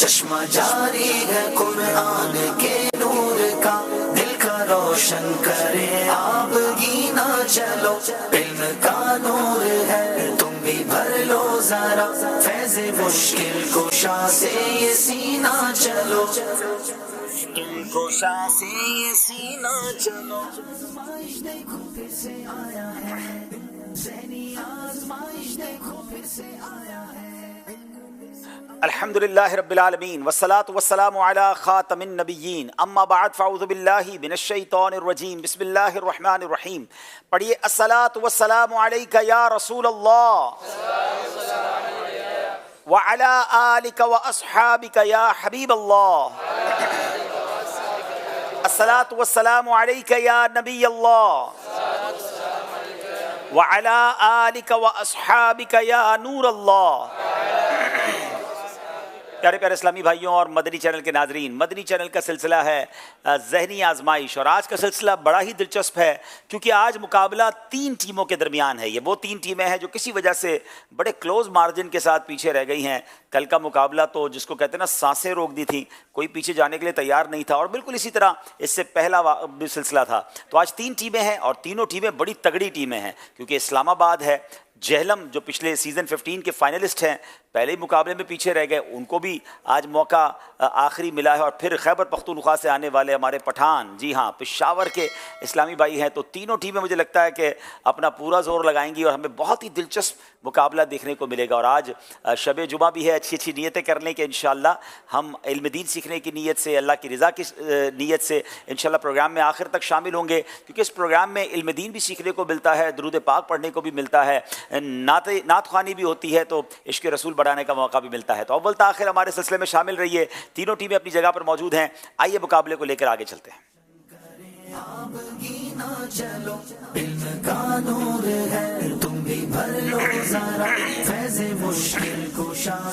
چشمہ جاری ہے قرآن کے نور کا، دل کا روشن کرے آپ گینا چلو، علم کا نور ہے تم بھی بھر لو ذرا، فیض مشکل کشا سے یہ سینہ چلو، مشکل کشا سے یہ سینہ چلو۔ آزمائش دیکھو پھر سے آیا ہے، ذہنی آزمائش دیکھو پھر سے آیا ہے۔ الحمدللہ رب العالمین والصلاة والسلام علی خاتم النبیین، اما بعد فاعوذ باللہ من الشیطان الرجیم، بسم اللہ الرحمن الرحیم۔ پڑھیے الصلاة والسلام علیک یا رسول اللہ وعلی آلک واصحابک یا حبیب اللہ، الصلاة والسلام علیک یا نبی اللہ وعلی آلک واصحابک یا نور اللہ۔ پیارے پیارے اسلامی بھائیوں اور مدنی چینل کے ناظرین، مدنی چینل کا سلسلہ ہے ذہنی آزمائش، اور آج کا سلسلہ بڑا ہی دلچسپ ہے کیونکہ آج مقابلہ 3 ٹیموں کے درمیان ہے۔ یہ وہ 3 ٹیمیں ہیں جو کسی وجہ سے بڑے کلوز مارجن کے ساتھ پیچھے رہ گئی ہیں۔ کل کا مقابلہ تو جس کو کہتے ہیں نا سانسیں روک دی تھیں، کوئی پیچھے جانے کے لیے تیار نہیں تھا، اور بالکل اسی طرح اس سے پہلا بھی سلسلہ تھا۔ تو آج 3 ٹیمیں ہیں اور تینوں ٹیمیں بڑی تگڑی ٹیمیں ہیں، کیونکہ اسلام آباد ہے، جہلم جو پچھلے سیزن 15 کے فائنلسٹ ہیں، پہلے ہی مقابلے میں پیچھے رہ گئے، ان کو بھی آج موقع آخری ملا ہے، اور پھر خیبر پختونخوا سے آنے والے ہمارے پٹھان، جی ہاں پشاور کے اسلامی بھائی ہیں۔ تو تینوں ٹیمیں مجھے لگتا ہے کہ اپنا پورا زور لگائیں گی اور ہمیں بہت ہی دلچسپ مقابلہ دیکھنے کو ملے گا۔ اور آج شب جمعہ بھی ہے، اچھی اچھی نیتیں کرنے کے انشاءاللہ ہم علم دین سیکھنے کی نیت سے، اللہ کی رضا کی نیت سے انشاءاللہ پروگرام میں آخر تک شامل ہوں گے، کیونکہ اس پروگرام میں علم دین بھی سیکھنے کو ملتا ہے، درود پاک پڑھنے کو بھی ملتا ہے، نعت خوانی بھی ہوتی ہے، تو عشق رسول بڑھانے کا موقع بھی ملتا ہے۔ تو اول تاخیر ہمارے سلسلے میں شامل رہیے، تینوں ٹیمیں اپنی جگہ پر موجود ہیں۔ آئیے مقابلے کو لے کر آگے چلتے ہیں۔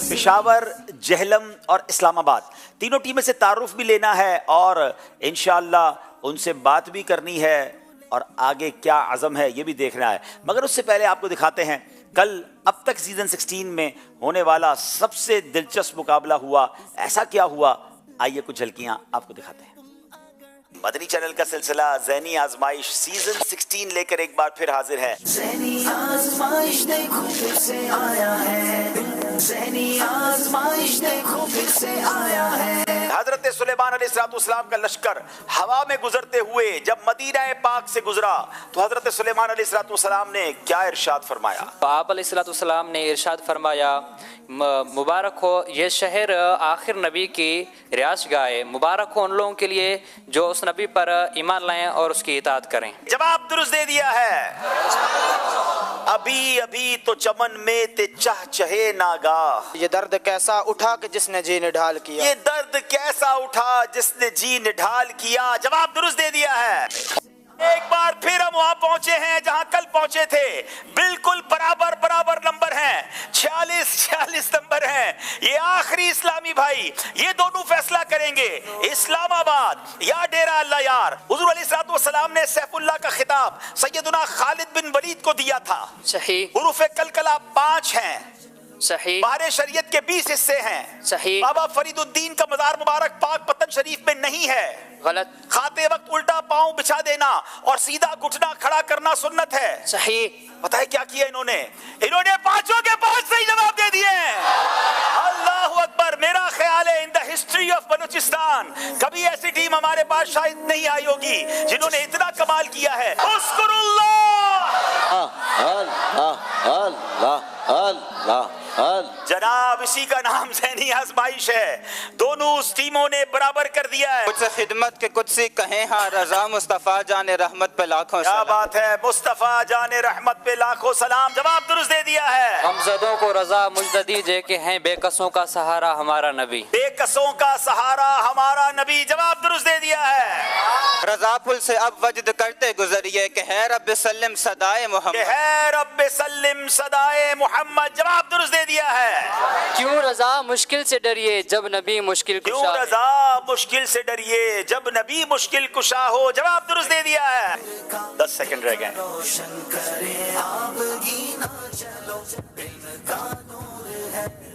پشاور، جہلم اور اسلام آباد، تینوں ٹیمیں سے تعارف بھی لینا ہے اور انشاءاللہ ان سے بات بھی کرنی ہے، اور آگے کیا عزم ہے یہ بھی دیکھنا ہے۔ مگر اس سے پہلے آپ کو دکھاتے ہیں کل اب تک سیزن 16 میں ہونے والا سب سے دلچسپ مقابلہ ہوا، ایسا کیا ہوا، آئیے کچھ جھلکیاں آپ کو دکھاتے ہیں۔ مدنی چینل کا سلسلہ ذہنی آزمائش سیزن 16 لے کر ایک بار پھر حاضر ہے۔ ذہنی آزمائش دیکھو پھر سے آیا ہے، ذہنی آزمائش دیکھو پھر سے آیا ہے۔ حضرت سلیمان علیہ السلام کا لشکر ہوا میں گزرتے ہوئے جب مدینہ پاک سے گزرا تو حضرت سلیمان علیہ السلام نے کیا ارشاد فرمایا؟ آپ علیہ السلام نے ارشاد فرمایا، مبارک ہو یہ شہر آخر نبی کی رہائش گاہ ہے، مبارک ہو ان لوگوں کے لیے جو اس نبی پر ایمان لائیں اور اس کی اطاعت کریں۔ جواب درست دے دیا ہے۔ ابھی ابھی تو چمن میں تے چہ چہے ناگاہ، یہ درد کیسا اٹھا کہ جس نے جی نڈھال کیا، یہ درد کیسا اٹھا جس نے جی نڈھال کیا۔ جواب درست دے دیا ہے۔ ایک بار پھر ہم وہاں پہنچے ہیں جہاں کل پہنچے تھے، بالکل برابر نمبر ہیں، 46 نمبر ہیں۔ یہ آخری اسلامی بھائی، یہ دونوں فیصلہ کریں گے، اسلام آباد یا ڈیرہ اللہ یار۔ حضور علیہ السلام نے سیف اللہ کا خطاب سیدنا خالد بن ولید کو دیا تھا۔ صحیح۔ حروف کلکلہ 5 ہیں، صحیح۔ بہار شریعت کے 20 حصے ہیں۔ صحیح۔ بابا فرید الدین کا مزار مبارک پاک پتن شریف میں نہیں ہے۔ غلط۔ کھاتے وقت الٹا پاؤں بچھا دینا اور سیدھا گھٹنا کھڑا کرنا سنت ہے۔ صحیح۔ پتہ ہے کیا کیا انہوں نے 5 کے 5 صحیح جواب دے دیے۔ اللہ اکبر۔ میرا خیال ہے ان دا ہسٹری آف بلوچستان کبھی ایسی ٹیم ہمارے پاس شاید نہیں آئی ہوگی جنہوں نے اتنا کمال کیا ہے۔ اذکر اللہ، جناب اسی کا نام ذہنی آزمائش ہے۔ دونوں ٹیموں نے برابر کر دیا ہے۔ کچھ سے خدمت کے کچھ سے کہیں ہاں رضا مصطفیٰ جان رحمت پہ لاکھوں کیا سلام۔ بات ہے، مصطفیٰ جان رحمت پہ لاکھوں سلام۔ جواب درست دے دیا ہے۔ غمزدوں کو رضا مجد دیجئے کہ ہیں بے کسوں کا سہارا ہمارا نبی، بے کسوں کا سہارا ہمارا نبی۔ جواب درست دے دیا ہے۔ رضا پل سے اب وجد کرتے گزریے کہ ہے رب سلم صدائے کہ محمد، ہے رب سلم صدائے محمد۔ جواب درست دے دیا ہے۔ کیوں رضا مشکل سے ڈریے جب نبی مشکل کیوں کشا ہے، رضا مشکل سے ڈریے جب نبی مشکل کشا ہو۔ جواب درست دے دیا ہے۔ 10 سیکنڈ رہ گئے۔ روشن کرے آپ گینا چلو، علم کا نور ہے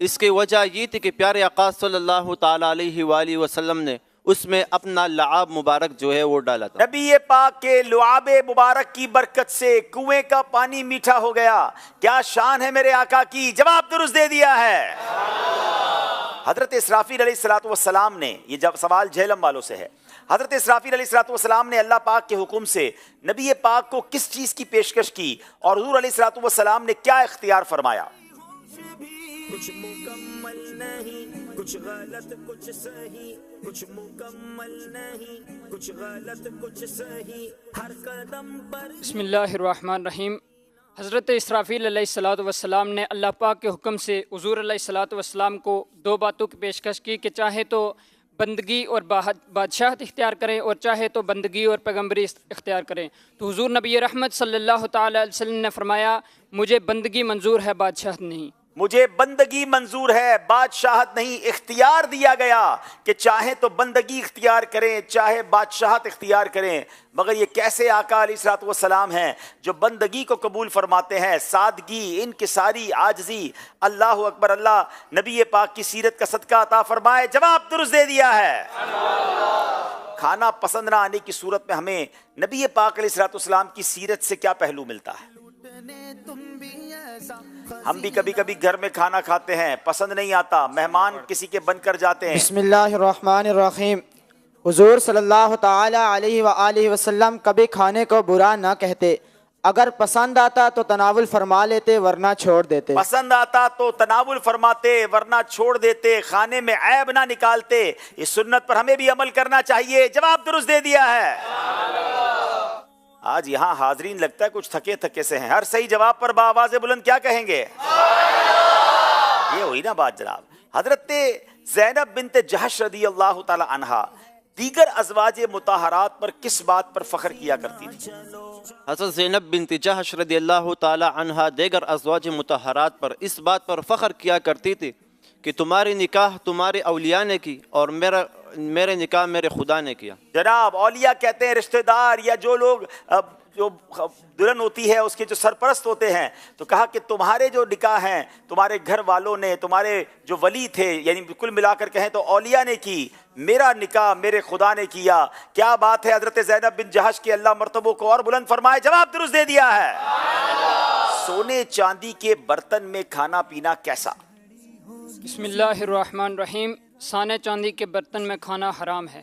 اس کی وجہ یہ تھی کہ پیارے آقا صلی اللہ تعالیٰ علیہ وآلہ وسلم نے اس میں اپنا لعاب مبارک جو ہے وہ ڈالا تھا۔ نبی پاک کے لعاب مبارک کی برکت سے کنویں کا پانی میٹھا ہو گیا۔ کیا شان ہے میرے آقا کی، جواب درست دے دیا ہے۔ حضرت اسرافیل علیہ السلام نے، یہ جب سوال جہلم والوں سے ہے، حضرت اسرافیل علیہ السلام نے اللہ پاک کے حکم سے نبی پاک کو کس چیز کی پیشکش کی اور حضور علیہ السلام نے کیا اختیار فرمایا؟ کچھ مکمل نہیں، کچھ غلط کچھ صحیح، کچھ مکمل نہیں، کچھ غلط کچھ صحیح، ہر قدم پر۔ بسم اللہ الرحمن الرحیم۔ حضرت اسرافیل علیہ السلام نے اللہ پاک کے حکم سے حضور علیہ السلام کو دو باتوں کی پیشکش کی کہ چاہے تو بندگی اور بادشاہت اختیار کریں اور چاہے تو بندگی اور پیغمبری اختیار کریں۔ تو حضور نبی رحمت صلی اللہ تعالی علیہ وسلم نے فرمایا مجھے بندگی منظور ہے، بادشاہت نہیں۔ مجھے بندگی منظور ہے، بادشاہت نہیں۔ اختیار دیا گیا کہ چاہے تو بندگی اختیار کریں چاہے بادشاہت اختیار کریں، مگر یہ کیسے آقا علیہ السلام ہیں جو بندگی کو قبول فرماتے ہیں، سادگی، انکساری، عاجزی۔ اللہ اکبر، اللہ نبی پاک کی سیرت کا صدقہ عطا فرمائے۔ جواب درست دے دیا ہے۔ کھانا پسند نہ آنے کی صورت میں ہمیں نبی پاک علیہ السلام کی سیرت سے کیا پہلو ملتا ہے؟ ہم بھی کبھی کبھی گھر میں کھانا کھاتے ہیں، پسند نہیں آتا، مہمان کسی کے بن کر جاتے ہیں۔ بسم اللہ الرحمن الرحیم۔ حضور صلی اللہ تعالی علیہ وآلہ وسلم کبھی کھانے کو برا نہ کہتے، اگر پسند آتا تو تناول فرما لیتے ورنہ چھوڑ دیتے۔ پسند آتا تو تناول فرماتے ورنہ چھوڑ دیتے، کھانے میں عیب نہ نکالتے۔ اس سنت پر ہمیں بھی عمل کرنا چاہیے۔ جواب درست دے دیا ہے۔ آج یہاں حاضرین لگتا ہے کچھ تھکے تھکے سے ہیں، ہر صحیح جواب پر بآواز بلند کیا کہیں گے؟ یہ ہوئی نا بات جناب۔ حضرت زینب بنت جہش رضی اللہ تعالی عنہا دیگر ازواج مطہرات پر کس بات پر فخر کیا کرتی تھی؟ حضرت زینب بنت جہش رضی اللہ تعالی عنہا دیگر ازواج مطہرات پر اس بات پر فخر کیا کرتی تھی کہ تمہاری نکاح تمہارے اولیاء نے کی اور میرے نکاح میرے خدا نے کیا۔ جناب اولیاء کہتے ہیں رشتہ دار یا جو لوگ جو دلہن ہوتی ہے اس کے جو سرپرست ہوتے ہیں، تو کہا کہ تمہارے جو نکاح ہیں تمہارے گھر والوں نے، تمہارے جو ولی تھے، یعنی کل ملا کر کہیں تو اولیاء نے کی، میرا نکاح میرے خدا نے کیا۔ کیا بات ہے حضرت زینب بن جہش کے، اللہ مرتبوں کو اور بلند فرمائے۔ جواب درست دے دیا ہے۔ سونے چاندی کے برتن میں کھانا پینا کیسا؟ بسم اللہ الرحمن الرحیم۔ سونے چاندی کے برتن میں کھانا حرام ہے۔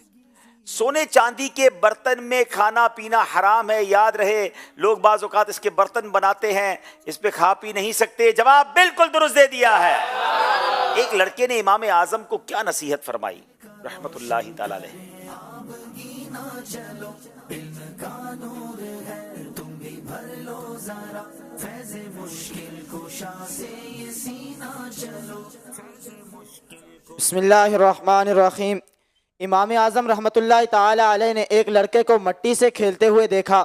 سونے چاندی کے برتن میں کھانا پینا حرام ہے، یاد رہے۔ لوگ بعض اوقات اس کے برتن بناتے ہیں، اس پہ کھا پی نہیں سکتے۔ جواب بالکل درست دے دیا ہے۔ ایک لڑکے نے امام اعظم کو کیا نصیحت فرمائی رحمت اللہ تعالی علیہ؟ بسم اللہ الرحمن الرحیم۔ امام اعظم رحمۃ اللہ تعالی علیہ نے ایک لڑکے کو مٹی سے کھیلتے ہوئے دیکھا،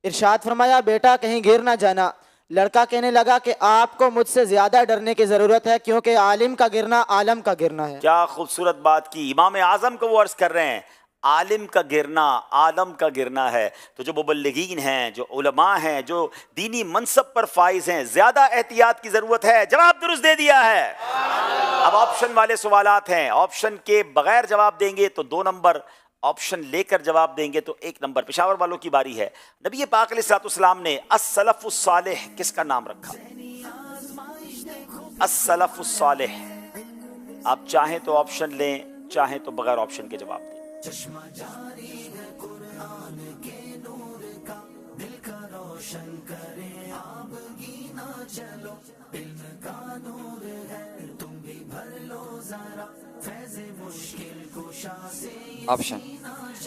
ارشاد فرمایا بیٹا کہیں گر نہ جانا۔ لڑکا کہنے لگا کہ آپ کو مجھ سے زیادہ ڈرنے کی ضرورت ہے، کیونکہ عالم کا گرنا عالم کا گرنا ہے۔ کیا خوبصورت بات کی، امام اعظم کو وہ عرض کر رہے ہیں عالم کا گرنا عالم کا گرنا ہے۔ تو جو مبلغین ہیں، جو علماء ہیں، جو دینی منصب پر فائز ہیں، زیادہ احتیاط کی ضرورت ہے۔ جواب درست دے دیا ہے۔ اب آپشن والے سوالات ہیں، آپشن کے بغیر جواب دیں گے تو 2 نمبر، آپشن لے کر جواب دیں گے تو 1 نمبر۔ پشاور والوں کی باری ہے۔ نبی پاک علیہ السلام نے السلف الصالح کس کا نام رکھا؟ السلف الصالح۔ آپ چاہیں تو آپشن لیں، چاہیں تو بغیر آپشن کے جواب دیں۔ چشمہ جاری ہے قرآن کے نور کا، دل کا روشن کرے آبگی نہ چلو، علم کا نور ہے تم بھی بھر لو ذرا، فیض مشکل کشا سے۔ آپشن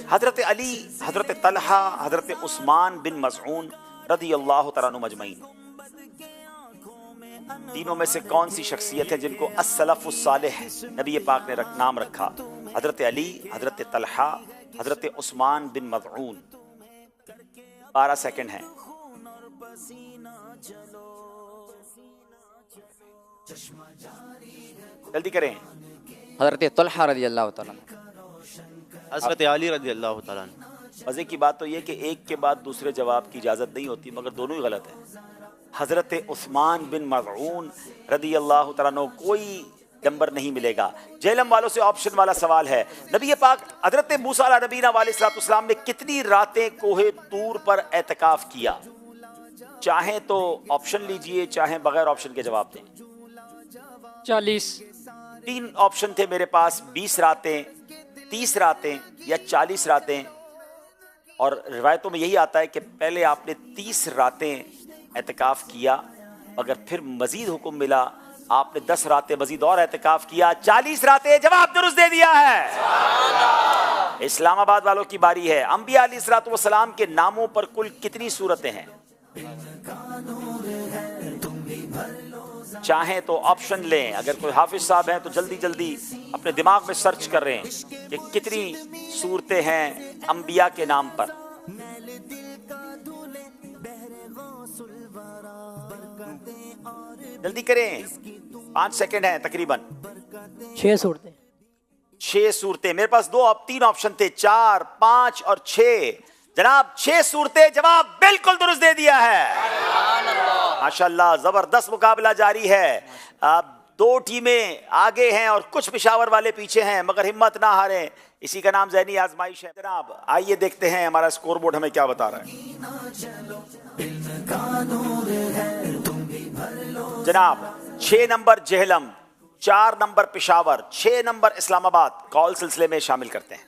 حضرت علی، حضرت طلحہ، حضرت عثمان بن مظعون رضی اللہ تعالیٰ عنہ مجمعین، تینوں میں سے کون سی شخصیت ہے جن کو السلف الصالح نبی پاک نے نام رکھا؟ حضرت علی، حضرت طلحہ، حضرت عثمان بن مظعون۔ 12 سیکنڈ ہیں۔ جلدی کریں۔ حضرت طلحہ رضی اللہ تعالیٰ عنہ۔ حضرت علی رضی اللہ تعالیٰ عنہ۔ مزے کی بات تو یہ کہ ایک کے بعد دوسرے جواب کی اجازت نہیں ہوتی، مگر دونوں ہی غلط ہیں۔ حضرت عثمان بن مظعون رضی اللہ تعالیٰ عنہ، کوئی نمبر نہیں ملے گا۔ جہلم والوں سے آپشن والا سوال ہے، نبی پاک حضرت موسیٰ علیہ نبینا علیہ السلام نے کتنی راتیں کوہ طور پر اعتکاف کیا؟ چاہیں تو آپشن لیجئے، چاہیں بغیر آپشن کے جواب دیں۔ 40۔ 3 آپشن تھے میرے پاس، 20 راتیں، 30 راتیں یا 40 راتیں، اور روایتوں میں یہی آتا ہے کہ پہلے آپ نے 30 راتیں اعتکاف کیا، مگر پھر مزید حکم ملا، آپ نے 10 راتیں مزید اور اعتکاف کیا، 40 راتیں۔ جواب درست دے دیا ہے۔ اسلام آباد والوں کی باری ہے۔ انبیاء علیہ الصلوۃ والسلام کے ناموں پر کل کتنی صورتیں ہیں؟ چاہیں تو آپشن لیں، اگر کوئی حافظ صاحب ہیں تو جلدی جلدی اپنے دماغ میں سرچ کر رہے ہیں کہ کتنی صورتیں ہیں انبیاء کے نام پر۔ جلدی کریں، 5 سیکنڈ ہیں تقریباً۔ 6 صورتیں۔ 6 صورتیں میرے پاس 3 آپشن تھے، 4، 5 اور 6۔ جناب 6 صورتیں، جواب بالکل درست دے دیا ہے۔ ماشاءاللہ، زبردست مقابلہ جاری ہے۔ 2 ٹیمیں آگے ہیں اور کچھ پشاور والے پیچھے ہیں، مگر ہمت نہ ہاریں، اسی کا نام ذہنی آزمائش ہے۔ جناب آئیے دیکھتے ہیں ہمارا اسکور بورڈ ہمیں کیا بتا رہا ہے۔ جناب 6 number Jhelum, 4 number Peshawar, 6 number Islamabad کال سلسلے میں شامل کرتے ہیں۔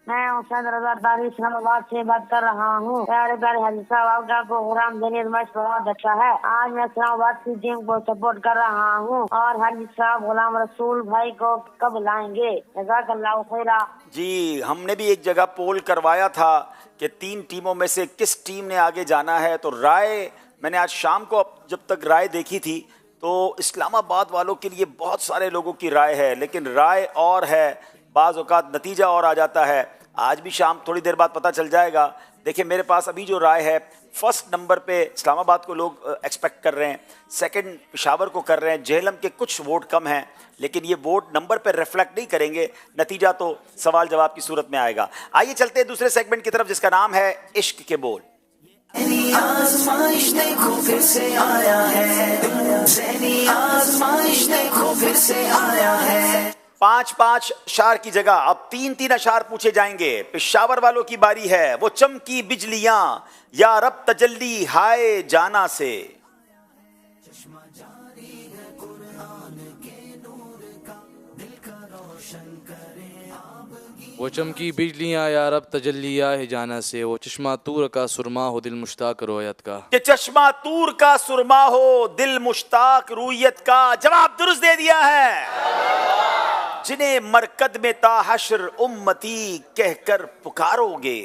میں حسین رضا تاری اسلام آباد سے بات کر رہا ہوں۔ پیارے پیارے حاجی صاحب، آپ کا پروگرام ذہنی آزمائش بہت اچھا ہے۔ آج میں اسلام آباد کی ٹیم کو سپورٹ کر رہا ہوں، اور حاجی صاحب غلام رسول بھائی کو کب لائیں گے؟ جزاک اللہ خیرا۔ جی، ہم نے بھی ایک جگہ پول کروایا تھا کہ 3 ٹیموں میں سے کس ٹیم نے آگے جانا ہے، تو رائے میں نے آج شام کو جب تک رائے دیکھی تھی تو اسلام آباد والوں کے لیے بہت سارے لوگوں کی رائے ہے، لیکن رائے اور ہے، بعض اوقات نتیجہ اور آ جاتا ہے۔ آج بھی شام تھوڑی دیر بعد پتہ چل جائے گا۔ دیکھیں میرے پاس ابھی جو رائے ہے، فرسٹ نمبر پہ اسلام آباد کو لوگ ایکسپیکٹ کر رہے ہیں، سیکنڈ پشاور کو کر رہے ہیں، جہلم کے کچھ ووٹ کم ہیں، لیکن یہ ووٹ نمبر پہ ریفلیکٹ نہیں کریں گے، نتیجہ تو سوال جواب کی صورت میں آئے گا۔ آئیے چلتے ہیں دوسرے سیگمنٹ کی طرف، جس کا نام ہے عشق کے بول۔ آزمائش دیکھو پھر سے آیا ہے، ذہنی آزمائش دیکھو پھر سے آیا ہے۔ 5 اشعار کی جگہ اب 3 اشعار پوچھے جائیں گے۔ پشاور والوں کی باری ہے۔ وہ چمکی بجلیاں یا رب تجلی ہائے جانا سے، وہ چمکی بجلیاں یا رب تجلیہ ہے جانا سے، وہ چشمہ طور کا سرما ہو دل مشتاق رویت کا۔ کہ چشمہ طور کا سرما ہو دل مشتاق رویت کا۔ جواب درست دے دیا ہے۔ جنہیں مرکد میں تا حشر امتی کہہ کر پکارو گے،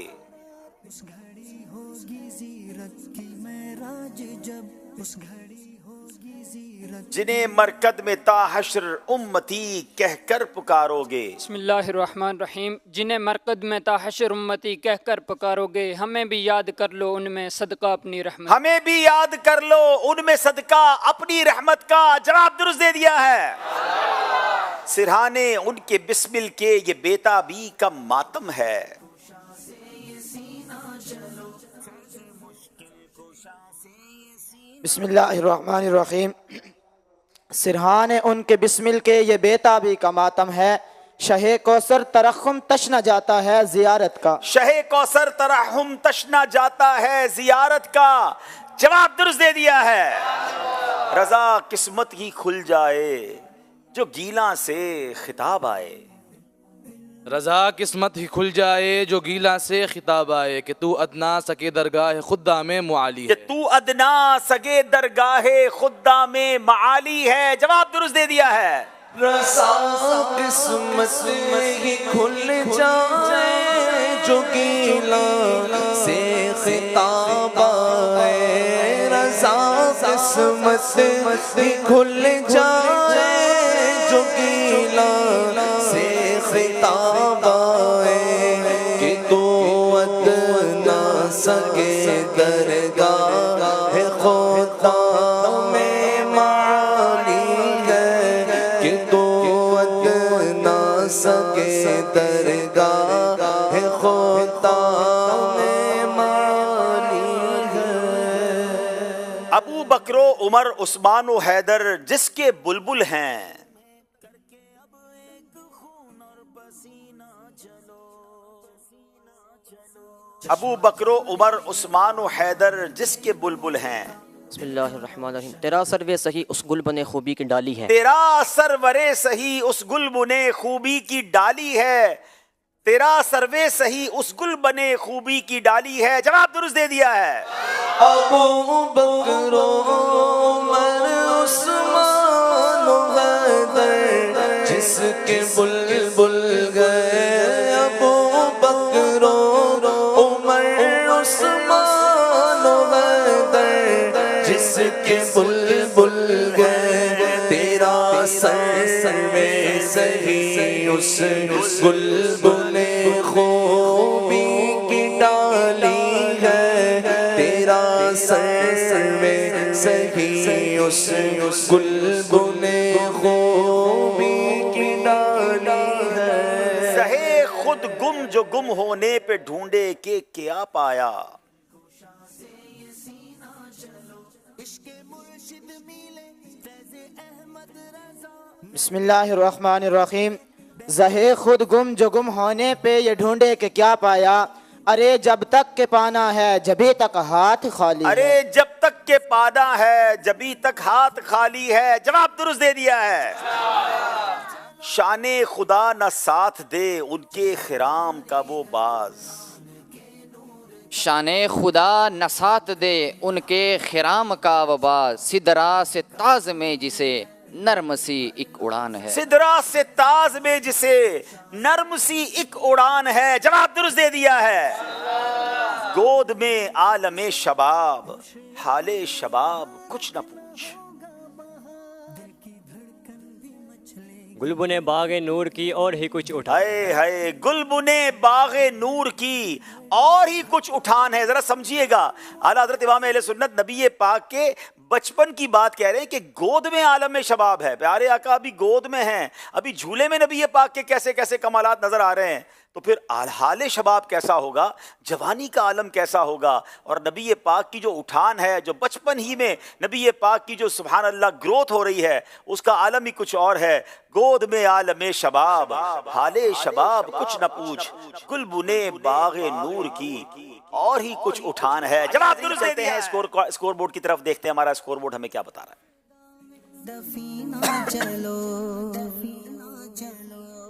جنہیں مرکد میں تا حشر امتی کہہ کر پکارو گے۔ بسم اللہ الرحمن الرحیم۔ جنہیں مرکد میں تا حشر امتی کہہ کر پکارو گے، ہمیں بھی یاد کر لو ان میں صدقہ اپنی رحمت، ہمیں بھی یاد کر لو ان میں صدقہ اپنی رحمت کا۔ جواب درست دے دیا ہے۔ سرہانے ان کے بسمل کے یہ بیتابی کا ماتم ہے، بسم اللہ الرحمن الرحیم۔ سرہان ان کے بسمل کے یہ بیتابی کا ماتم ہے، شہ کوثر ترحم تشنا جاتا ہے زیارت کا۔ شہ کوثر ترحم تشنا جاتا ہے زیارت کا۔ جواب درست دے دیا ہے۔ رضا قسمت ہی کھل جائے جو گیلاں سے خطاب آئے، رضا قسمت ہی کھل جائے جو گیلا سے خطاب آئے، کہ تو ادنا سکے درگاہ خدام معالی ہے، کہ تو ادنا سگے درگاہ خدام معالی ہے۔ جواب درست دے دیا ہے۔ رضا قسمت ہی کھل جائے جو گیلا سے خطاب آئے، رضا قسمت ہی کھل جائے جو گیلا سے خطاب آئے، کہ تو ادنا سگے درگاہ خدام معالی ہے، کہ تو ادنا سگے درگاہ خدام معالی ہے۔ ابو بکر بکر و عمر عثمان و حیدر جس کے بلبل ہیں. ابو بکر و عمر عثمان و حیدر جس کے بلبل ہیں. بسم اللہ الرحمن الرحیم. تیرا سرو سہی اس گل بنے خوبی کی ڈالی ہے. تیرا سرور سہی اس گل بنے خوبی کی ڈالی ہے. تیرا سرو سہی اس گل بنے خوبی کی ڈالی ہے. جواب درست دے دیا ہے. ابو بکر و عمر عثمان و حیدر جس کے بلبل گئے. ابو بکر و عمر عثمان و حیدر جس کے بلبل گئے. تیرا سرو سہی اس گل بنے خوبی کی ڈالی ہے. تیرا سرو سہی اس گل بنے خوبی کی ڈالی ہے. سہے خود گم جو گم ہونے پہ ڈھونڈے کہ کیا پایا. بسم اللہ الرحمن الرحیم. زہے خود گم جو گم ہونے پہ یہ ڈھونڈے کہ کیا پایا. ارے جب تک کہ پانا ہے جبھی تک ہاتھ خالی ہے. ارے جب تک کہ پانا ہے جبھی تک ہاتھ خالی ہے. جواب درست دے دیا ہے. شان خدا نہ ساتھ دے ان کے خرام کا وہ باز. شان خدا نہ ساتھ دے ان کے خرام کا وہ باز. سدرا سے تاز میں جسے نرم سی ایک اڑان ہے. سدرا سے تاز میں جسے نرم سی ایک اڑان ہے. جواب درست دے دیا ہے. گود میں عالم شباب حال شباب کچھ نہ پوچھ. گلبن باغ نور کی اور ہی کچھ اٹھان. ہائے ہائے گلبن باغ نور کی اور ہی کچھ اٹھان ہے. ذرا سمجھیے گا. اعلیٰ حضرت امام اہل سنت نبی پاک کے بچپن کی بات کہہ رہے ہیں کہ گود میں عالم شباب ہے. پیارے آقا ابھی گود میں ہیں, ابھی جھولے میں نبی پاک کے کیسے کیسے کمالات نظر آ رہے ہیں. تو پھر حال شباب کیسا ہوگا, جوانی کا عالم کیسا ہوگا. اور نبی پاک کی جو اٹھان ہے, جو بچپن ہی میں نبی پاک کی جو سبحان اللہ گروتھ ہو رہی ہے, اس کا عالم ہی کچھ اور ہے. گود میں عالم شباب حال شباب کچھ نہ پوچھ. گلبنے باغ نور کی اور ہی کچھ اٹھان ہے. جواب درست دیتے ہیں. اسکور بورڈ کی طرف دیکھتے ہیں. ہمارا اسکور بورڈ ہمیں کیا بتا رہا ہے.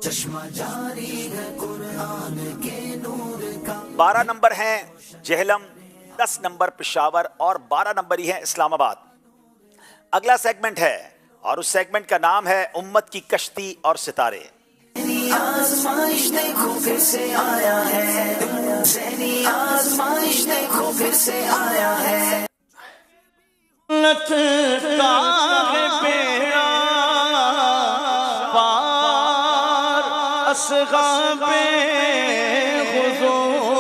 چشمہ جاری ہے قرآن کے نور کا. 12 نمبر ہیں جہلم, 10 نمبر پشاور اور 12 نمبر ہی ہیں اسلام آباد. اگلا سیگمنٹ ہے اور اس سیگمنٹ کا نام ہے امت کی کشتی اور ستارے. آزمائش دیکھو پھر سے آیا ہے. ذہنی آزمائش دیکھو پھر سے آیا ہے. اصغاب حضور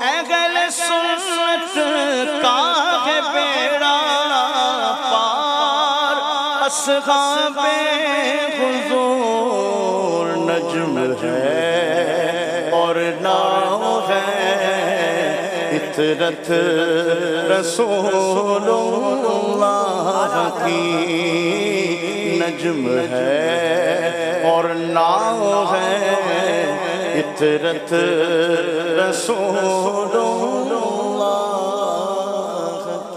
اہل سنت کا ہے بیڑا پار. اصغاب حضور نجم ہے اور ناؤ ہے. عطرت رسول اللہ کی نجم ہے اور ناؤ ہے. عطرت رسول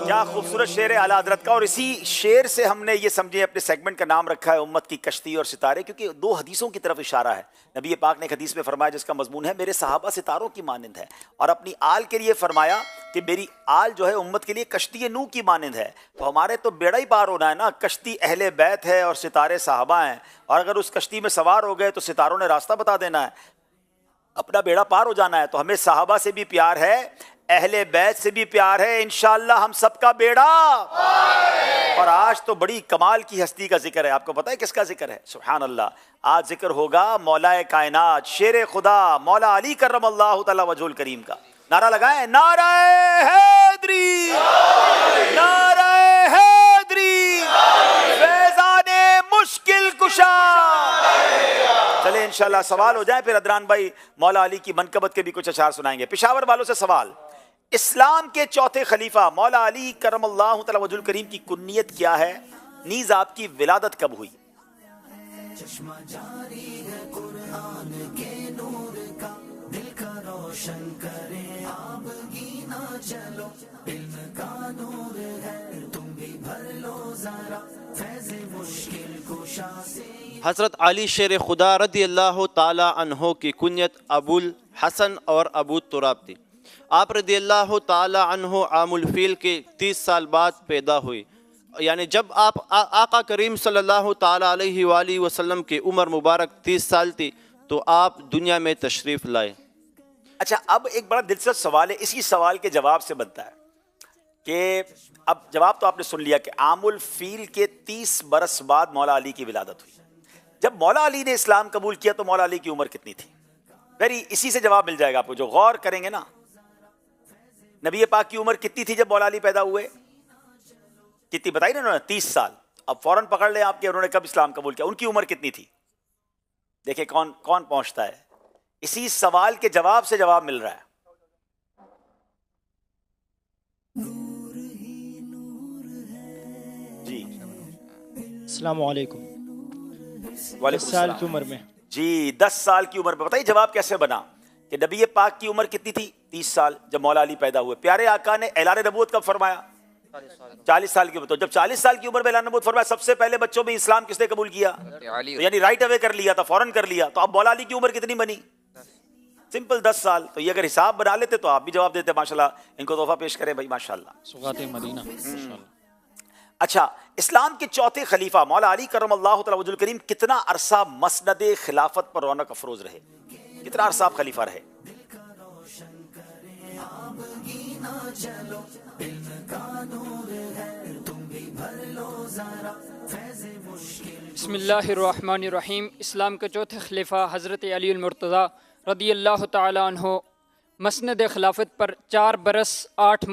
کیا خوبصورت شعر ہے اعلیٰ حضرت کا. اور اسی شعر سے ہم نے یہ سمجھے اپنے سیگمنٹ کا نام رکھا ہے امت کی کشتی اور ستارے, کیونکہ 2 حدیثوں کی طرف اشارہ ہے. نبی پاک نے ایک حدیث میں فرمایا جس کا مضمون ہے میرے صحابہ ستاروں کی مانند ہے, اور اپنی آل کے لیے فرمایا کہ میری آل جو ہے امت کے لیے کشتی نوح کی مانند ہے. تو ہمارے تو بیڑا ہی پار ہونا ہے نا. کشتی اہل بیت ہے اور ستارے صحابہ ہیں, اور اگر اس کشتی میں سوار ہو گئے تو ستاروں نے راستہ بتا دینا ہے, اپنا بیڑا پار ہو جانا ہے. تو ہمیں صحابہ سے بھی پیار ہے, اہل بیت سے بھی پیار ہے. انشاءاللہ ہم سب کا بیڑا. اور آج تو بڑی کمال کی ہستی کا ذکر ہے. آپ کو پتہ ہے کس کا ذکر ہے؟ سبحان اللہ. آج ذکر ہوگا مولا کائنات شیر خدا مولا علی کرم اللہ تعالی وجہ الکریم کا. نعرہ لگائیں, نعرہ حیدری, نعرہ حیدری, فیضان مشکل کشا. چلے انشاءاللہ سوال ہو جائے, پھر عدنان بھائی مولا علی کی منقبت کے بھی کچھ اشعار سنائیں گے. پشاور والوں سے سوال, اسلام کے چوتھے خلیفہ مولا علی کرم اللہ تعالی وجہ الکریم کی کنیت کیا ہے؟ نیز آپ کی ولادت کب ہوئی؟ چشمہ جاری ہے قرآن کے نور کا، دل کا روشن کرے آپ گینا چلو، علم کا نور ہے تم بھی بھر لو ذرا، فیض مشکل کشا سے۔ حضرت علی شیر خدا رضی اللہ تعالی عنہ کی کنیت ابو الحسن اور ابو تراب تھی۔ آپ رضی اللہ تعالی عنہ عام الفیل کے 30 سال بعد پیدا ہوئی، یعنی جب آپ آقا کریم صلی اللہ تعالی علیہ وآلہ وسلم کی عمر مبارک 30 سال تھی تو آپ دنیا میں تشریف لائے۔ اچھا، اب ایک بڑا دلچسپ سوال ہے، اسی سوال کے جواب سے بنتا ہے کہ اب جواب تو آپ نے سن لیا کہ عام الفیل کے 30 برس بعد مولا علی کی ولادت ہوئی۔ جب مولا علی نے اسلام قبول کیا تو مولا علی کی عمر کتنی تھی؟ ویری اسی سے جواب مل جائے گا آپ کو، جو غور کریں گے نا۔ نبی پاک کی عمر کتنی تھی جب مولا علی پیدا ہوئے؟ کتنی بتائی نا انہوں نے؟ 30 سال۔ اب فوراً پکڑ لیں آپ کے انہوں نے کب اسلام قبول کیا، ان کی عمر کتنی تھی؟ دیکھیں کون کون پہنچتا ہے، اسی سوال کے جواب سے جواب مل رہا ہے۔ جی السلام علیکم۔ وعلیکم 10 سال السلام کی عمر میں۔ جی 10 سال کی عمر میں، بتائیے جواب کیسے بنا کہ نبی پاک کی عمر کتنی تھی؟ 30 سال جب مولا علی پیدا ہوئے۔ پیارے آقا نے اعلان نبوت کب فرمایا؟ 40 سال کی عمر۔ تو جب 40 سال کی عمر میں اعلان نبوت فرمایا، سب سے پہلے بچوں میں اسلام کس نے قبول کیا؟ یعنی رائٹ اوے کر لیا تھا، فوراً کر لیا۔ تو اب مولا علی کی عمر کتنی بنی؟ سمپل 10 سال۔ تو یہ اگر حساب بنا لیتے تو آپ بھی جواب دیتے۔ ماشاءاللہ، ان کو تحفہ پیش کریں بھائی، ماشاءاللہ۔ سوغات مدینہ۔ اچھا، اسلام کے چوتھے خلیفہ مولا علی کرم اللہ تعالی وجہ الکریم کتنا عرصہ مسند خلافت پر رونق افروز رہے؟ کتنا عرصہ آپ خلیفہ رہے؟ بسم اللہ الرحمن الرحیم۔ اسلام کے چوتھے خلیفہ حضرت علی المرتضیٰ رضی اللہ تعالی عنہ مسند خلافت پر 4 برس 8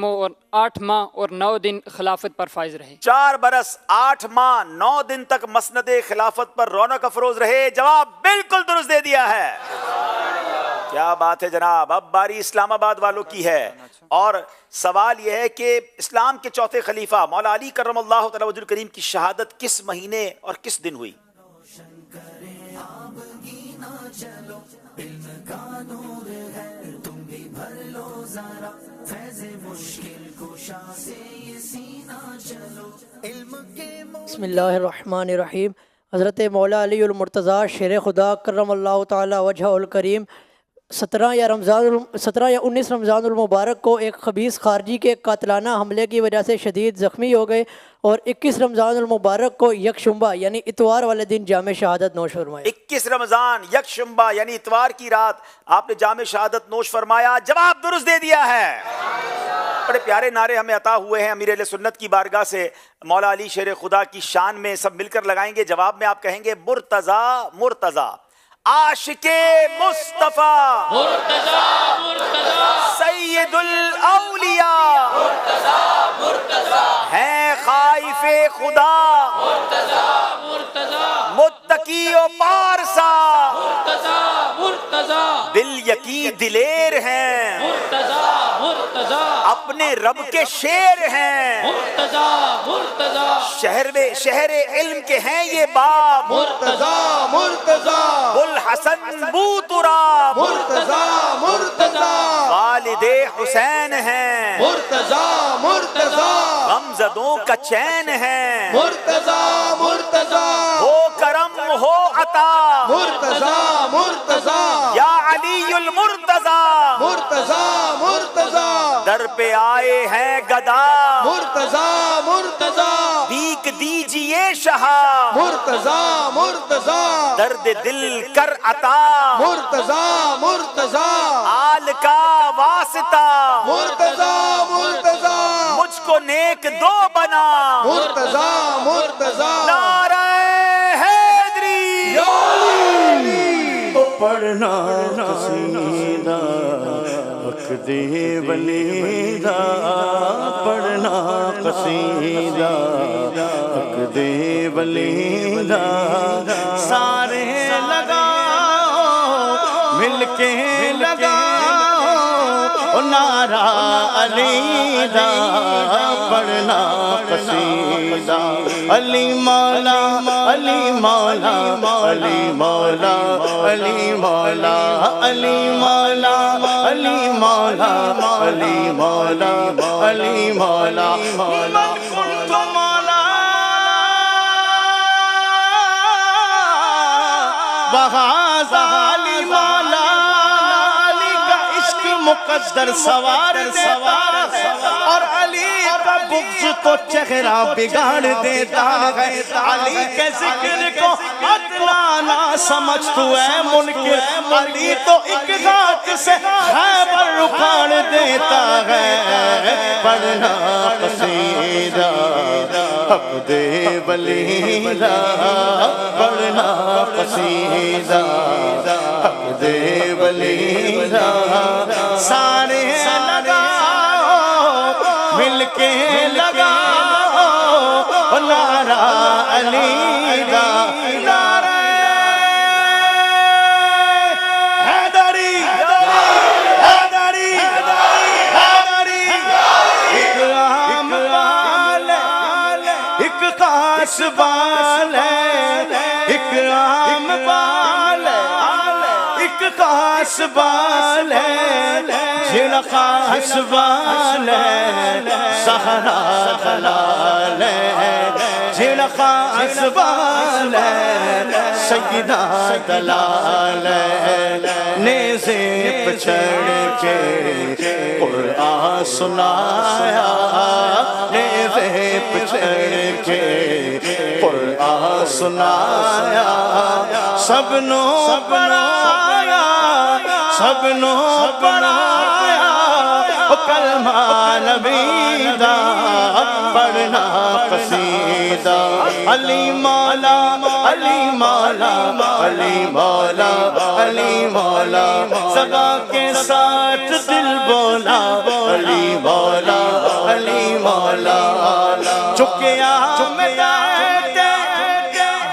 ماہ اور 9 دن خلافت پر فائز رہے۔ 4 برس 8 ماہ 9 دن تک مسند خلافت پر رونق افروز رہے۔ جواب بالکل درست دے دیا ہے۔ کیا بات ہے جناب۔ اب باری اسلام آباد والوں کی ہے، اور سوال یہ ہے کہ اسلام کے چوتھے خلیفہ مولا علی کرم اللہ تعالی وجہ الکریم کی شہادت کس مہینے اور کس دن ہوئی؟ بسم اللہ الرحمن الرحیم۔ حضرت مولا علی المرتضیٰ شیر خدا کرم اللہ تعالی وجہ الکریم 17 یا 19 رمضان المبارک کو ایک خبیث خارجی کے قاتلانہ حملے کی وجہ سے شدید زخمی ہو گئے، اور 21 رمضان المبارک کو یکشنبہ یعنی اتوار والے دن جامع شہادت نوش فرمایا۔ 21 رمضان یکشنبہ یعنی اتوار کی رات آپ نے جامع شہادت نوش فرمایا۔ جواب درست دے دیا ہے۔ بڑے پیارے نعرے ہمیں عطا ہوئے ہیں امیر اہل سنت کی بارگاہ سے، مولا علی شیر خدا کی شان میں سب مل کر لگائیں گے۔ جواب میں آپ کہیں گے مرتضیٰ مرتضیٰ، عاشق مصطفیٰ، مرتضیٰ مرتضیٰ، سید الاولیاء، مرتضیٰ مرتضیٰ، ہیں خائف خدا، مرتضیٰ مرتضیٰ، متقی و پارسا، مرتضیٰ مرتضیٰ، دل یقین دلیر ہیں، مرتضیٰ مرتضیٰ، اپنے رب کے شیر ہیں، مرتضیٰ مرتضیٰ، شہر علم کے ہیں یہ باب، مرتضیٰ مرتضیٰ، الحسن بو تراب، مرتضیٰ مرتضیٰ، والد حسین ہیں، مرتضیٰ مرتضیٰ، غمزدوں کا چین ہے، مرتضیٰ مرتضیٰ، ہو کرم ہو عطا، مرتضیٰ مرتضیٰ، یا علی المرتضیٰ، مرتضیٰ مرتضیٰ، در پہ آئے ہیں گدا، مرتضیٰ مرتضیٰ، بھیک دیجئے شہا، مرتضیٰ مرتضیٰ، درد دل کر عطا، مرتضیٰ مرتضیٰ، آل کا واسطہ، مرتضیٰ مرتضیٰ، مجھ کو نیک دو بنا، مرتضیٰ مرتضیٰ، نعرہ حیدری، تو پڑھنا قصیدہ حق دے ولیدہ، پڑھنا قصیدہ حق دے ولیدہ، سارے لگاؤ مل کے لگاؤ نعرہ علی دا پڑھنا قصیدہ علی مولا علی مولا علی مولا علی مولا علی مولا علی مولا علی مولا علی مولا من کنت مولا وہذا علی مولا علی کا عشق مقدر سوار دیتا اور علی کا بغض تو چہرہ بگاڑ دیتا ہے علی کے ذکر کو ادنا نہ سمجھ تو اے ملک علی تو ایک ہاتھ سے خیبر اکھاڑ دیتا ہے پڑھنا قصیدہ عبد ولی دا پڑھنا قصیدہ عبد ولی دا سارے لگاؤ مل کے لگاؤ نعرہ علی دا نعرہ حیدری حیدری حیدری ایک عام بال ایک خاص بال ایک عام بال ایک خاص بال جڑا خاص بال سہرا خلال جڑا خاص بال سیدہ دلال نیزے پہ چڑھ کے قرآن سنایا نیزے پہ چڑھ کے قرآن سنایا سب نو بنایا سب نو بنایا کلمہ نبی دا پڑھنا قصیدہ علی مولا علی مولا علی مولا علی مولا صدا کے ساتھ دل بولا علی مولا علی مولا چکیا میں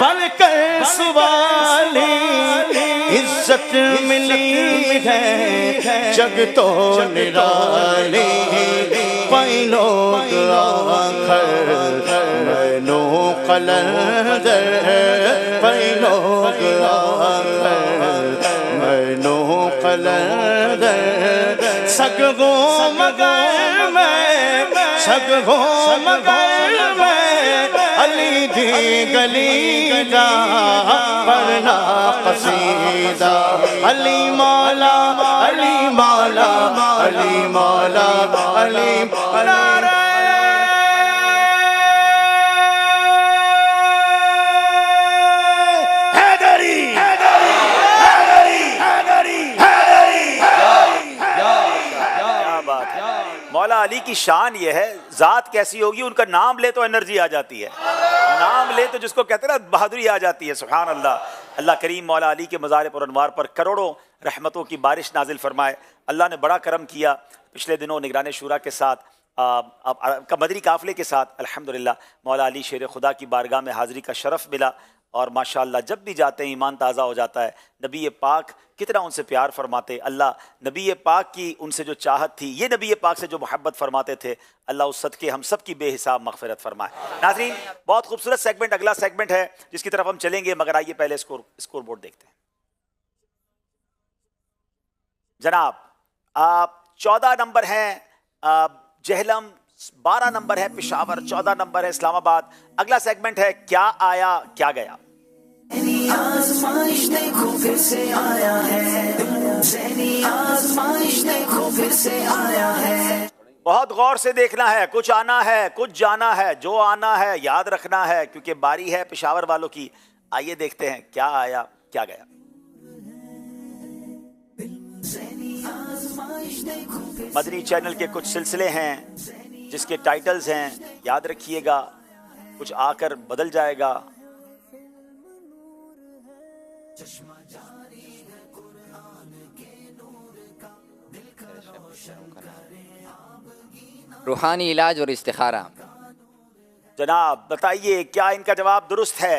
بن کر سوالی عزت ملی ہے جگ تو نرالی پائی لوگ آخر میں نو قلندر پائی لوگ آخر میں نو قلندر سگ گو مگر میں سگ گو مگر میں علی دی گلی دا پڑھنا قصیدہ علی مولا علی مولا علی مولا علی مولا مولا علی کی شان یہ ہے ذات کیسی ہوگی ان کا نام لے تو انرجی آ جاتی ہے نام لے تو جس کو کہتے ہیں نا بہادری آ جاتی ہے سبحان اللہ اللہ کریم مولا علی کے مزار پر انوار پر کروڑوں رحمتوں کی بارش نازل فرمائے اللہ نے بڑا کرم کیا پچھلے دنوں نگران شورا کے ساتھ مدنی قافلے کے ساتھ الحمدللہ مولا علی شیر خدا کی بارگاہ میں حاضری کا شرف ملا اور ماشاءاللہ جب بھی جاتے ہیں ایمان تازہ ہو جاتا ہے نبی پاک کتنا ان سے پیار فرماتے اللہ نبی پاک کی ان سے جو چاہت تھی یہ نبی پاک سے جو محبت فرماتے تھے اللہ اس صدقے ہم سب کی بے حساب مغفرت فرمائے ناظرین بہت خوبصورت سیگمنٹ اگلا سیگمنٹ ہے جس کی طرف ہم چلیں گے مگر آئیے پہلے اسکور بورڈ دیکھتے ہیں جناب 14 نمبر ہیں جہلم 12 نمبر ہے پشاور 14 نمبر ہے اسلام آباد اگلا سیگمنٹ ہے کیا آیا کیا گیا آزمائش دیکھو پھر سے آیا ہے ذہنی آزمائش دیکھو پھر سے آیا ہے بہت غور سے دیکھنا ہے کچھ آنا ہے کچھ جانا ہے جو آنا ہے یاد رکھنا ہے کیونکہ باری ہے پشاور والوں کی آئیے دیکھتے ہیں کیا آیا کیا گیا مدنی چینل کے کچھ سلسلے ہیں جس کے ٹائٹلز ہیں یاد رکھیے گا کچھ آ کر بدل جائے گا روحانی علاج اور استخارہ جناب بتائیے کیا ان کا جواب درست ہے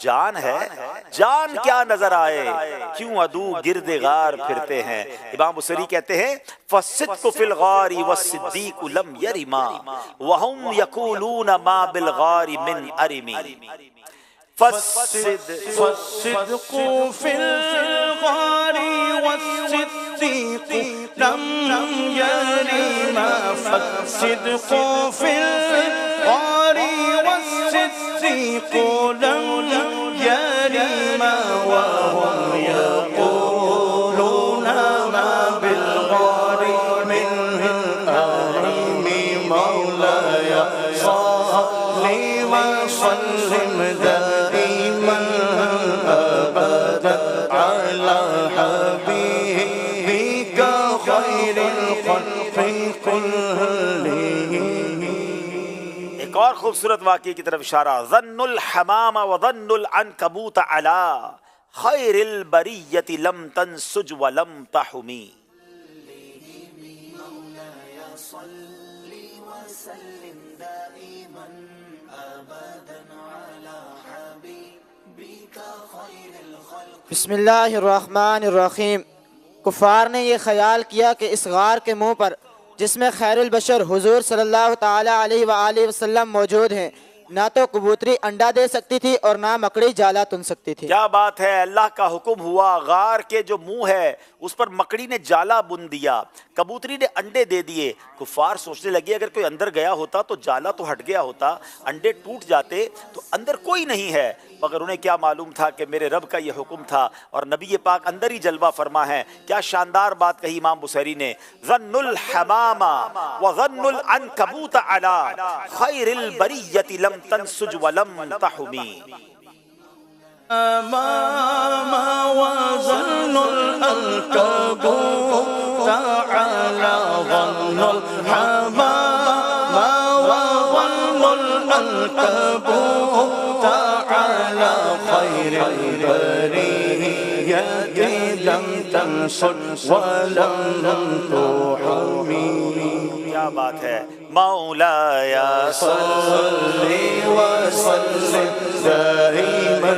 جان ہے جان کیا نظر آئے کیوں عدو گرد غار پھرتے ہیں. امام بصری کہتے ہیں فالصدق فی الغار والصدیق لم یرما وهم یقولون ما بالغار من ارمی. فالصدق في الغار والصديق لم يرم فالصدق في الغار والصديق لم يرم وهم يقولون ما بالغار من أرم مولاي صل وسلم دائما أبدا على حبيبك خير الخلق كلهم. ایک اور خوبصورت واقعے کی طرف اشارہ. ظن الحمام وظن العنکبوت علا خیر البریت لم تنسج ولم تحمی. بسم اللہ الرحمن الرحیم. کفار نے یہ خیال کیا کہ اس غار کے منہ پر جس میں خیر البشر حضور صلی اللہ تعالی علیہ وآلہ وسلم موجود ہیں نہ تو کبوتری انڈا دے سکتی تھی اور نہ مکڑی جالا تن سکتی تھی. کیا بات ہے. اللہ کا حکم ہوا غار کے جو منہ ہے اس پر مکڑی نے جالا بن دیا, کبوتری نے انڈے دے دیے. کفار سوچنے لگے اگر کوئی اندر گیا ہوتا تو جالا تو ہٹ گیا ہوتا, انڈے ٹوٹ جاتے تو اندر کوئی نہیں ہے. مگر انہیں کیا معلوم تھا کہ میرے رب کا یہ حکم تھا اور نبی پاک اندر ہی جلوہ فرما ہے. کیا شاندار بات کہی امام بصیری نے. ظن الحمام وظن العنکبوت علا خیر البریت لم تنسج ولم تحمی. ما وظن العنكبوت على ظن الحمام وظن العنكبوت على خير البرية لم تنسج ولم تحمي. کیا بات ہے. مولایا صلی وسلم دائما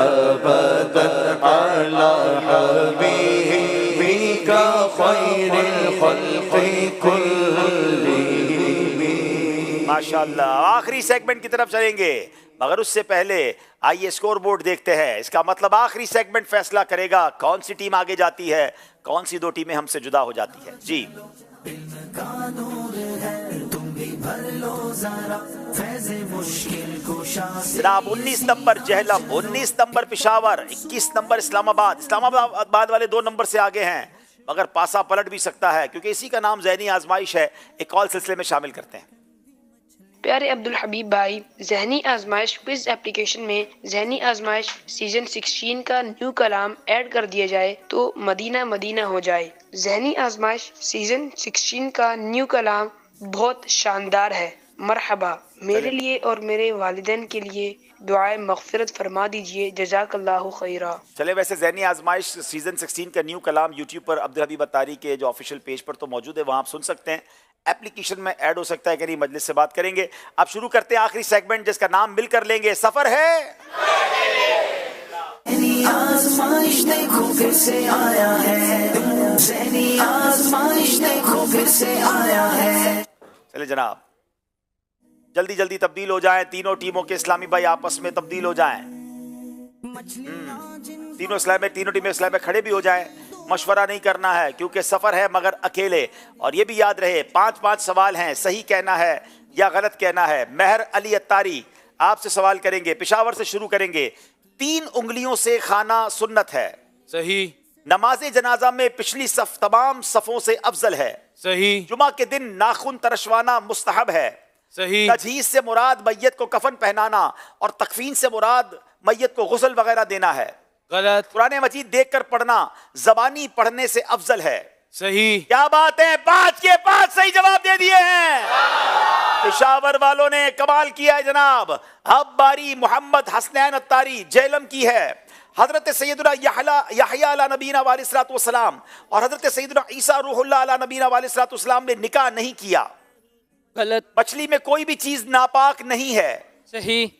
ابدا على حبيبك خير الخلق كلهم. ماشاءاللہ. آخری سیگمنٹ کی طرف چلیں گے مگر اس سے پہلے آئیے اسکور بورڈ دیکھتے ہیں. اس کا مطلب آخری سیگمنٹ فیصلہ کرے گا کون سی ٹیم آگے جاتی ہے, کون سی دو ٹیمیں ہم سے جدا ہو جاتی ہیں. جی جناب 19 number Jhelum, 19 number Peshawar, 21 number Islamabad. اسلام آباد والے 2 نمبر سے آگے ہیں مگر پاسا پلٹ بھی سکتا ہے کیونکہ اسی کا نام ذہنی آزمائش ہے. ایک کال سلسلے میں شامل کرتے ہیں. پیارے عبدالحبیب بھائی, ذہنی آزمائش کوئز اپلیکیشن میں ذہنی آزمائش سیزن 16 کا نیو کلام ایڈ کر دیا جائے تو مدینہ مدینہ ہو جائے. ذہنی آزمائش سیزن 16 کا نیو کلام بہت شاندار ہے. مرحبا. میرے لیے اور میرے والدین کے لیے دعائے مغفرت فرما دیجئے. جزاک اللہ خیرہ. چلے ویسے ذہنی آزمائش سیزن 16 کا نیو کلام یوٹیوب پر عبدالحبیب اتاری کے جو آفیشیل پیج پر تو موجود ہے, وہاں آپ سن سکتے ہیں. اپلیکیشن میں ایڈ ہو سکتا ہے کہ نہیں, مجلس سے بات کریں گے. اب شروع کرتے ہیں آخری سیگمنٹ جس کا نام مل کر لیں گے سفر ہے. آزمائش دیکھو پھر سے آیا ہے, ذہنی آزمائش دیکھو پھر سے آیا ہے. چلے جناب جلدی جلدی تبدیل ہو جائیں. تینوں ٹیموں کے اسلامی بھائی آپس میں تبدیل ہو جائیں. تینوں ٹیمیں اسلام میں کھڑے بھی ہو جائیں. مشورہ نہیں کرنا ہے کیونکہ سفر ہے مگر اکیلے. اور یہ بھی یاد رہے 5 سوال ہیں, صحیح کہنا ہے یا غلط کہنا ہے. مہر علی اتاری آپ سے سوال کریں گے, پشاور سے شروع کریں گے. 3 انگلیوں سے کھانا سنت ہے. صحیح. نماز جنازہ میں پچھلی صف تمام صفوں سے افضل ہے. صحیح. جمعہ کے دن ناخن ترشوانا مستحب ہے. صحیح. تجہیز سے مراد میت کو کفن پہنانا اور تکفین سے مراد میت کو غسل وغیرہ دینا ہے. غلط. قرآن مجید دیکھ کر پڑھنا زبانی پڑھنے سے افضل ہے. صحیح. کیا بات ہے, 5 کے 5 صحیح جواب دے دیے ہیں. پشاور والوں نے کمال کیا ہے جناب. اب باری محمد حسنین اتاری جہلم کی ہے. حضرت سیدنا یحییٰ علیہ نبینا علیہ الصلوۃ والسلام اور حضرت سیدنا عیسیٰ روح اللہ علیہ نبینا علیہ الصلوۃ والسلام نے نکاح نہیں کیا. غلط. مچھلی میں کوئی بھی چیز ناپاک نہیں ہے. صحیح.